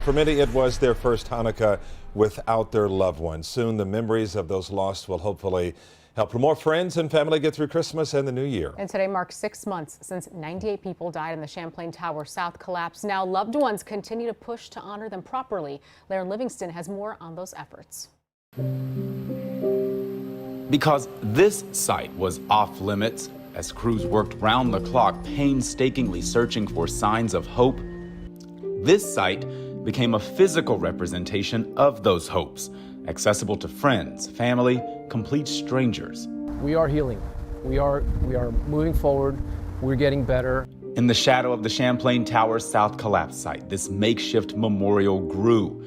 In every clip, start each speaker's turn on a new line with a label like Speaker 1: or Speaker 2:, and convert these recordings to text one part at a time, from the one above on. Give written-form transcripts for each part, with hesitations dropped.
Speaker 1: For many, it was their first Hanukkah without their loved ones. Soon, the memories of those lost will hopefully help more friends and family get through Christmas and the new year.
Speaker 2: And today marks 6 months since 98 people died in the Champlain Towers South collapse. Now loved ones continue to push to honor them properly. Larry Livingston has more on those efforts.
Speaker 3: Because this site was off limits as crews worked round the clock, painstakingly searching for signs of hope, this site became a physical representation of those hopes, accessible to friends, family, complete strangers.
Speaker 4: We are healing. We are moving forward. We're getting better.
Speaker 3: In the shadow of the Champlain Towers South collapse site, this makeshift memorial grew.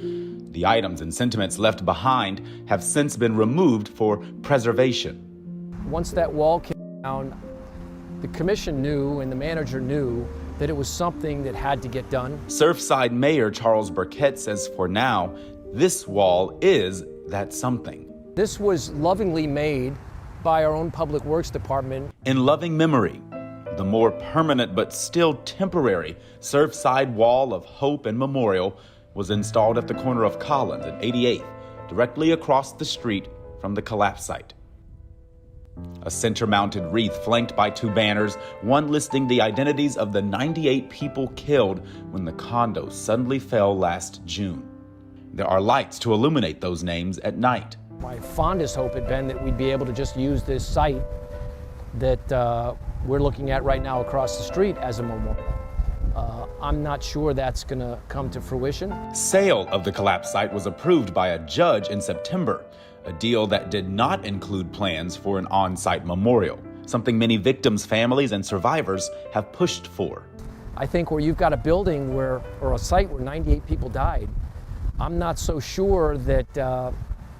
Speaker 3: The items and sentiments left behind have since been removed for preservation.
Speaker 4: Once that wall came down, the commission knew and the manager knew that it was something that had to get done.
Speaker 3: Surfside Mayor Charles Burkett says for now, this wall is that something.
Speaker 4: This was lovingly made by our own Public Works Department.
Speaker 3: In loving memory, the more permanent but still temporary Surfside Wall of Hope and Memorial was installed at the corner of Collins and 88th, directly across the street from the collapse site. A center-mounted wreath flanked by 2 banners, one listing the identities of the 98 people killed when the condo suddenly fell last June. There are lights to illuminate those names at night.
Speaker 4: My fondest hope had been that we'd be able to just use this site that we're looking at right now across the street as a memorial. I'm not sure that's going to come to fruition.
Speaker 3: Sale of the collapse site was approved by a judge in September, a deal that did not include plans for an on-site memorial, something many victims' families and survivors have pushed for.
Speaker 4: I think where you've got a building or a site where 98 people died, I'm not so sure that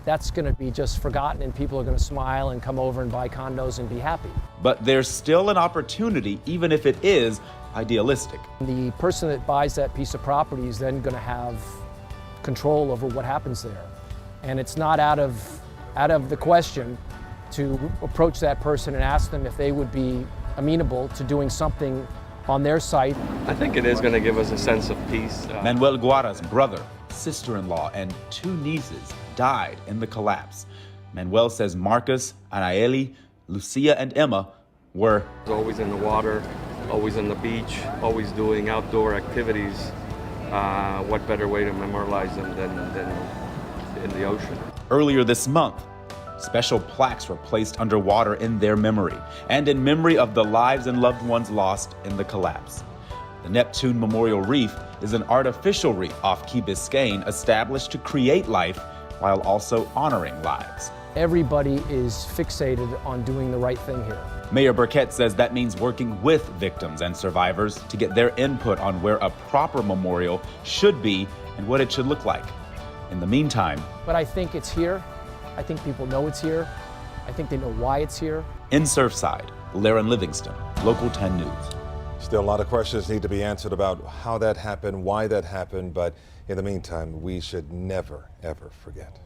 Speaker 4: that's going to be just forgotten and people are going to smile and come over and buy condos and be happy.
Speaker 3: But there's still an opportunity, even if it is idealistic.
Speaker 4: The person that buys that piece of property is then going to have control over what happens there. And it's not out of the question to approach that person and ask them if they would be amenable to doing something on their site.
Speaker 5: I think it is going to give us a sense of peace.
Speaker 3: Manuel Guara's brother, sister-in-law, and 2 nieces died in the collapse. Manuel says Marcus, Anaeli, Lucia, and Emma were
Speaker 5: Always in the water, always on the beach, always doing outdoor activities. What better way to memorialize them than in the ocean?
Speaker 3: Earlier this month, special plaques were placed underwater in their memory and in memory of the lives and loved ones lost in the collapse. The Neptune Memorial Reef is an artificial reef off Key Biscayne established to create life while also honoring lives.
Speaker 4: Everybody is fixated on doing the right thing here.
Speaker 3: Mayor Burkett says that means working with victims and survivors to get their input on where a proper memorial should be and what it should look like. In the meantime,
Speaker 4: But I think it's here. I think people know it's here. I think they know why it's here.
Speaker 3: in Surfside, Larry Livingston, Local 10 News.
Speaker 1: Still, a lot of questions need to be answered about how that happened, why that happened, but in the meantime, we should never, ever forget.